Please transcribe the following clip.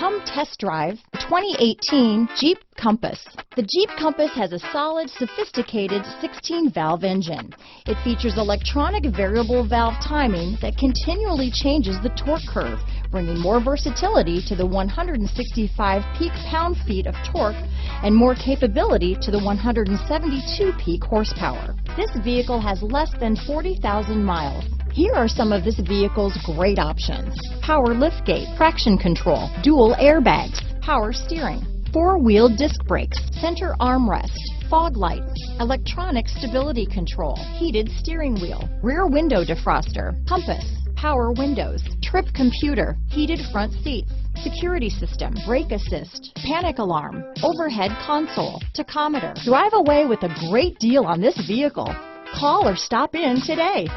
Come test drive the 2018 Jeep Compass. The Jeep Compass has a solid, sophisticated 16-valve engine. It features electronic variable valve timing that continually changes the torque curve, bringing more versatility to the 165 peak pound-feet of torque and more capability to the 172 peak horsepower. This vehicle has less than 40,000 miles. Here are some of this vehicle's great options: power liftgate, traction control, dual airbags, power steering, four-wheel disc brakes, center armrest, fog lights, electronic stability control, heated steering wheel, rear window defroster, compass, power windows, trip computer, heated front seats, security system, brake assist, panic alarm, overhead console, tachometer. Drive away with a great deal on this vehicle. Call or stop in today.